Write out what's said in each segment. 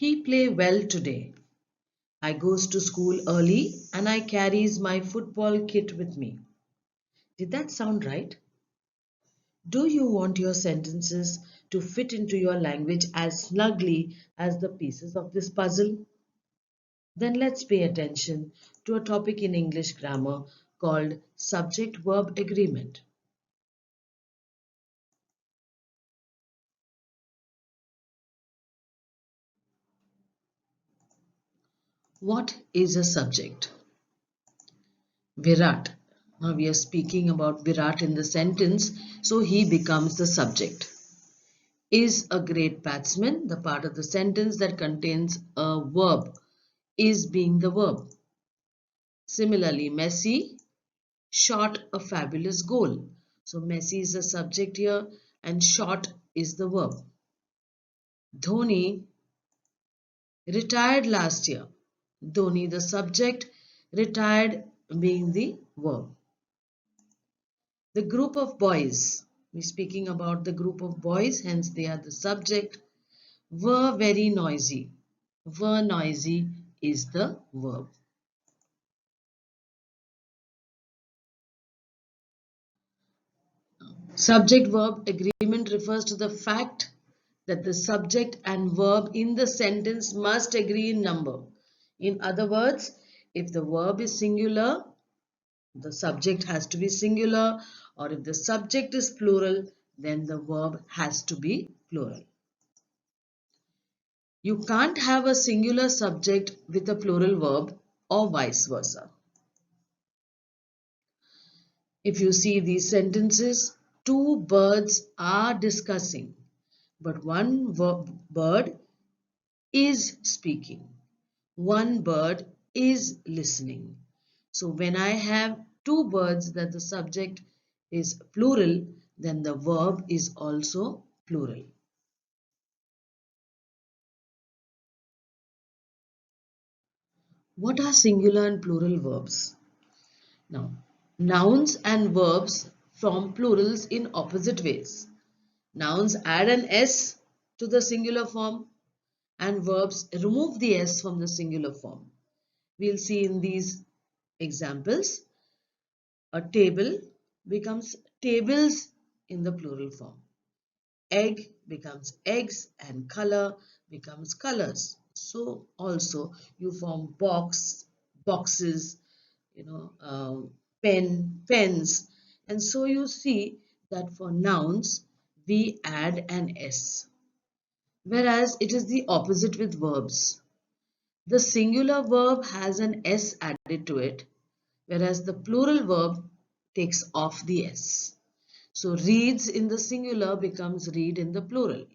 He play well today. I goes to school early and I carries my football kit with me. Did that sound right? Do you want your sentences to fit into your language as snugly as the pieces of this puzzle? Then let's pay attention to a topic in English grammar called subject-verb agreement. What is a subject? Virat. Now we are speaking about Virat in the sentence, so he becomes the subject. Is a great batsman, the part of the sentence that contains a verb, is being the verb. Similarly, Messi shot a fabulous goal. So Messi is the subject here and shot is the verb. Dhoni retired last year. Dhoni the subject, retired being the verb. The group of boys, we're speaking about the group of boys, hence they are the subject, were very noisy. Were noisy is the verb. Subject-verb agreement refers to the fact that the subject and verb in the sentence must agree in number. In other words, if the verb is singular, the subject has to be singular, or if the subject is plural, then the verb has to be plural. You can't have a singular subject with a plural verb or vice versa. If you see these sentences, two birds are discussing, but one bird is speaking. One bird is listening. So when I have two birds that the subject is plural, then the verb is also plural. What are singular and plural verbs? Now, nouns and verbs form plurals in opposite ways. Nouns add an S to the singular form and verbs remove the S from the singular form. We'll see in these examples. A table becomes tables in the plural form. Egg becomes eggs and color becomes colors. So also you form boxes, pens. And so you see that for nouns, we add an S. Whereas it is the opposite with verbs. The singular verb has an S added to it, whereas the plural verb takes off the S. So reads in the singular becomes read in the plural.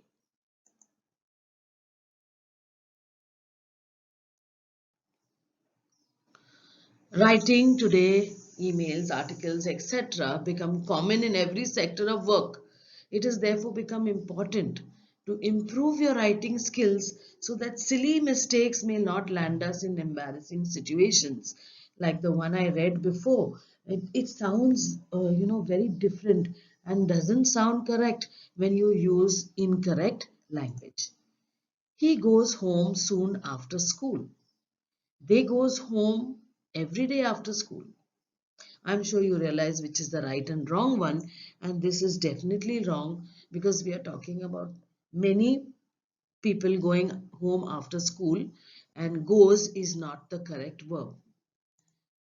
Writing today, emails, articles, etc. become common in every sector of work. It has therefore become important to improve your writing skills so that silly mistakes may not land us in embarrassing situations like the one I read before. It sounds, very different and doesn't sound correct when you use incorrect language. He goes home soon after school. They goes home every day after school. I'm sure you realize which is the right and wrong one, and this is definitely wrong because we are talking about many people going home after school, and goes is not the correct verb.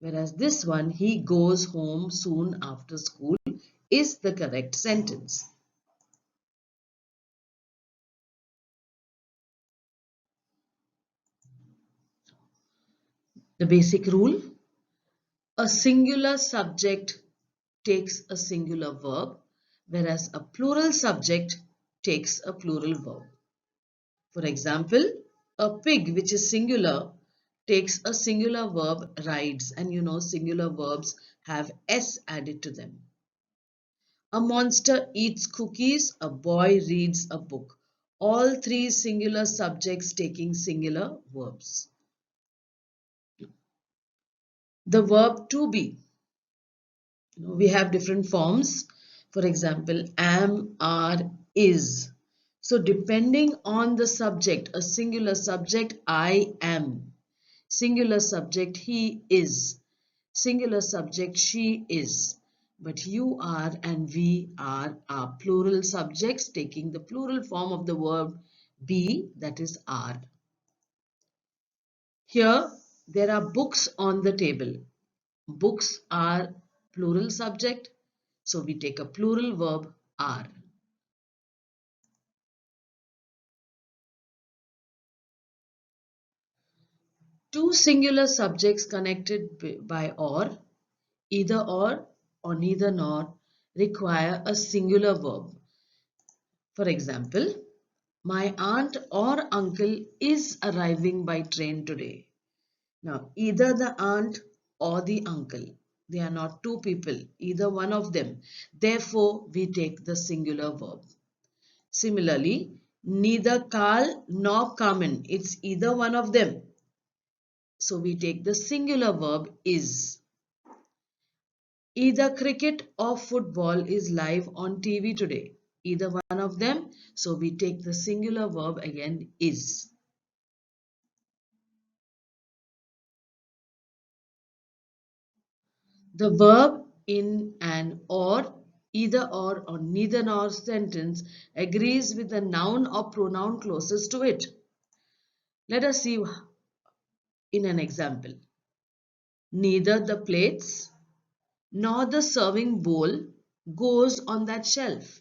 Whereas this one, he goes home soon after school, is the correct sentence. The basic rule: a singular subject takes a singular verb, whereas a plural subject takes a plural verb. For example, a pig, which is singular, takes a singular verb, rides, and you know singular verbs have S added to them. A monster eats cookies, a boy reads a book. All three singular subjects taking singular verbs. The verb to be. We have different forms. For example, am, are, is. So depending on the subject, a singular subject, I am. Singular subject, he is. Singular subject, she is. But you are and we are plural subjects taking the plural form of the verb be, that is are. Here, there are books on the table. Books are plural subject, so we take a plural verb are. Two singular subjects connected by or neither nor, require a singular verb. For example, my aunt or uncle is arriving by train today. Now, either the aunt or the uncle, they are not two people, either one of them. Therefore, we take the singular verb. Similarly, neither Carl nor Carmen, it's either one of them. So we take the singular verb is. Either cricket or football is live on TV today. Either one of them. So we take the singular verb again is. The verb in an either or neither nor sentence agrees with the noun or pronoun closest to it. Let us see in an example. Neither the plates nor the serving bowl goes on that shelf.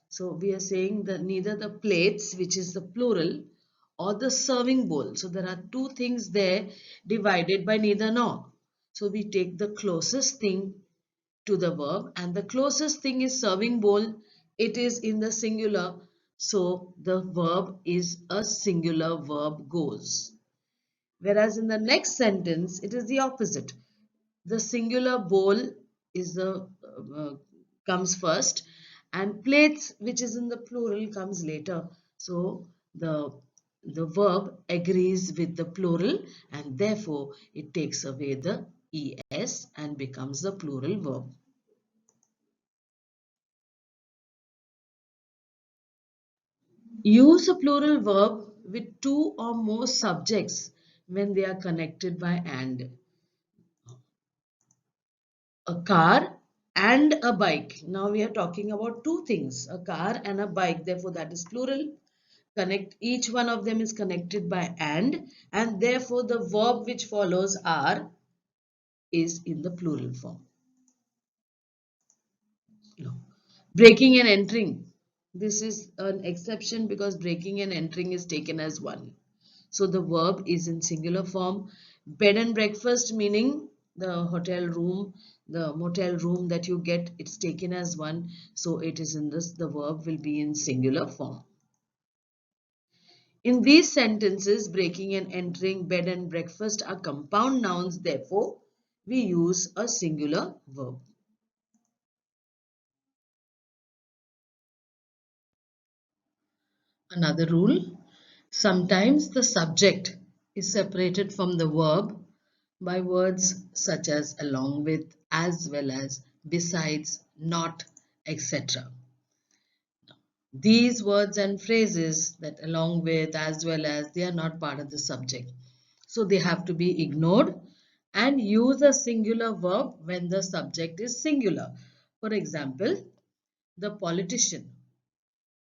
So we are saying that neither the plates, which is the plural, or the serving bowl. So there are two things there divided by neither nor. So we take the closest thing to the verb, and the closest thing is serving bowl. It is in the singular. So the verb is a singular verb goes. Whereas in the next sentence, it is the opposite. The singular bowl is the comes first, and plates, which is in the plural, comes later. So the verb agrees with the plural, and therefore it takes away the es and becomes the plural verb. Use a plural verb with two or more subjects when they are connected by and. A car and a bike. Now we are talking about two things, a car and a bike. Therefore, that is plural. Connect, each one of them is connected by and therefore the verb which follows are is in the plural form. No. Breaking and entering. This is an exception because breaking and entering is taken as one. So the verb is in singular form. Bed and breakfast, meaning the hotel room, the motel room that you get, it's taken as one. So it is in this, the verb will be in singular form. In these sentences, breaking and entering, bed and breakfast are compound nouns. Therefore, we use a singular verb. Another rule, sometimes the subject is separated from the verb by words such as along with, as well as, besides, not, etc. These words and phrases, that along with, as well as, they are not part of the subject. So they have to be ignored and use a singular verb when the subject is singular. For example, the politician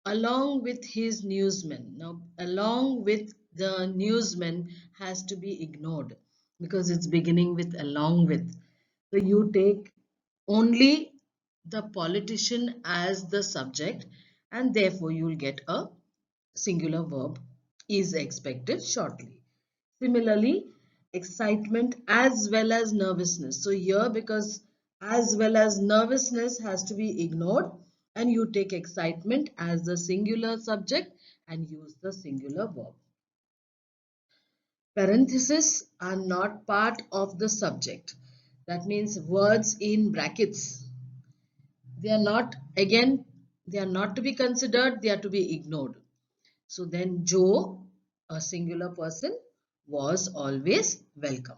along with his newsman. Now, along with the newsman has to be ignored because it's beginning with along with. So you take only the politician as the subject, and therefore you will get a singular verb is expected shortly. Similarly, excitement as well as nervousness. So here, because as well as nervousness has to be ignored, and you take excitement as the singular subject and use the singular verb. Parentheses are not part of the subject. That means words in brackets. They are not, again, they are not to be considered, they are to be ignored. So then Joe, a singular person, was always welcome.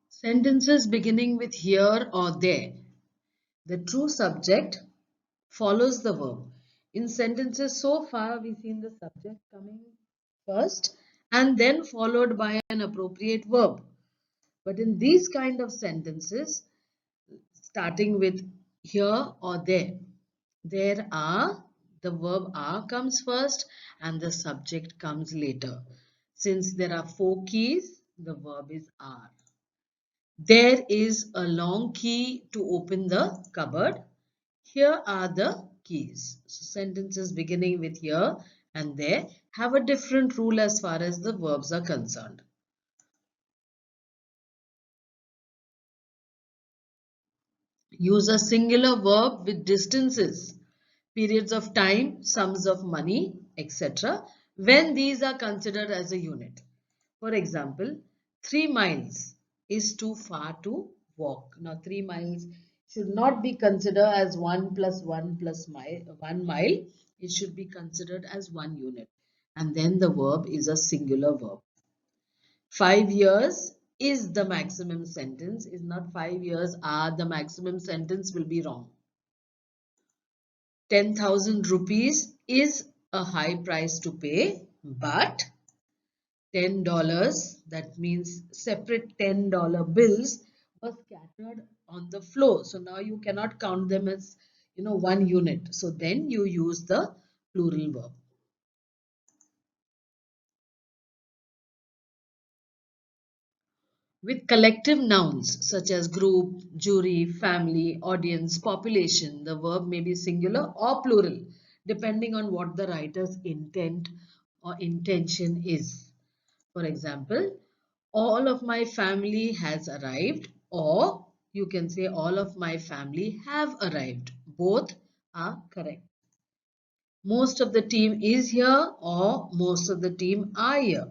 Sentences beginning with here or there. The true subject follows the verb. In sentences so far, we've seen the subject coming first and then followed by an appropriate verb. But in these kind of sentences, starting with here or there are, the verb are comes first and the subject comes later. Since there are four keys, the verb is are. There is a long key to open the cupboard. Here are the keys. So sentences beginning with here and there have a different rule as far as the verbs are concerned. Use a singular verb with distances, periods of time, sums of money, etc. when these are considered as a unit. For example, 3 miles is too far to walk. Now 3 miles should not be considered as 1 plus 1 plus 1 mile. It should be considered as one unit. And then the verb is a singular verb. 5 years is the maximum sentence, is not 5 years are the maximum sentence, will be wrong. 10,000 rupees is a high price to pay, but $10, that means separate $10 bills were scattered on the floor. So now you cannot count them as one unit. So then you use the plural verb. With collective nouns such as group, jury, family, audience, population, the verb may be singular or plural depending on what the writer's intent or intention is. For example, all of my family has arrived, or you can say all of my family have arrived. Both are correct. Most of the team is here, or most of the team are here.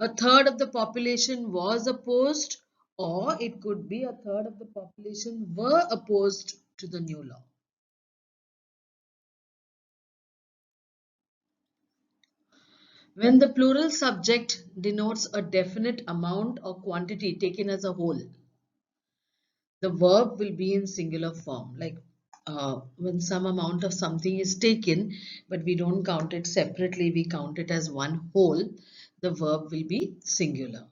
A third of the population was opposed, or it could be a third of the population were opposed to the new law. When the plural subject denotes a definite amount or quantity taken as a whole, the verb will be in singular form. Like when some amount of something is taken, but we don't count it separately, we count it as one whole, the verb will be singular.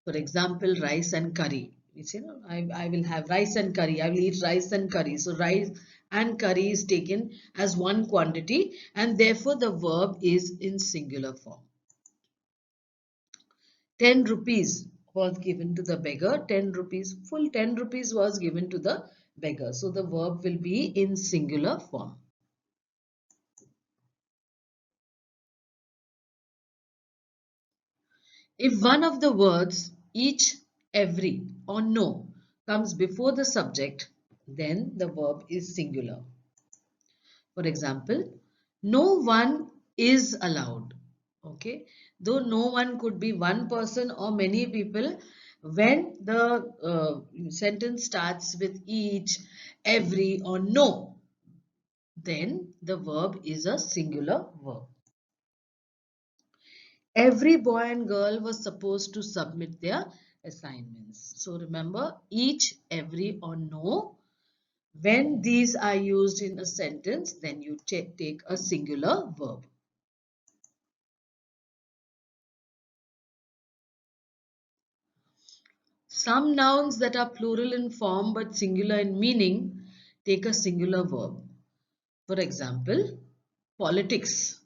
For example, rice and curry. We say, no, I will have rice and curry. I will eat rice and curry. So rice and curry is taken as one quantity and therefore the verb is in singular form. 10 rupees was given to the beggar. 10 rupees, full 10 rupees was given to the beggar. So the verb will be in singular form. If one of the words each, every or no comes before the subject, then the verb is singular. For example, no one is allowed. Okay, though no one could be one person or many people, when the sentence starts with each, every or no, then the verb is a singular verb. Every boy and girl was supposed to submit their assignments. So remember, each, every or no, when these are used in a sentence, then you take a singular verb. Some nouns that are plural in form but singular in meaning take a singular verb. For example, politics.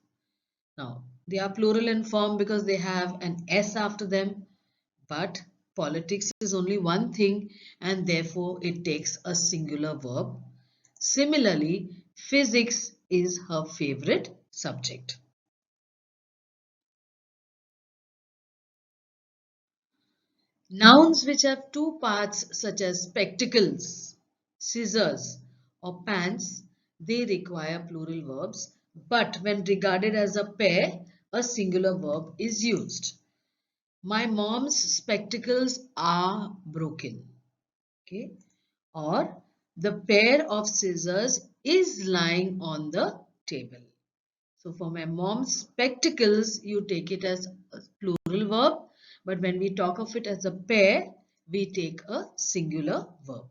Now, they are plural in form because they have an S after them, but politics is only one thing and therefore it takes a singular verb. Similarly, physics is her favorite subject. Nouns which have two parts such as spectacles, scissors or pants, they require plural verbs, but when regarded as a pair, a singular verb is used. My mom's spectacles are broken. Okay? Or the pair of scissors is lying on the table. So for my mom's spectacles, you take it as a plural verb. But when we talk of it as a pair, we take a singular verb.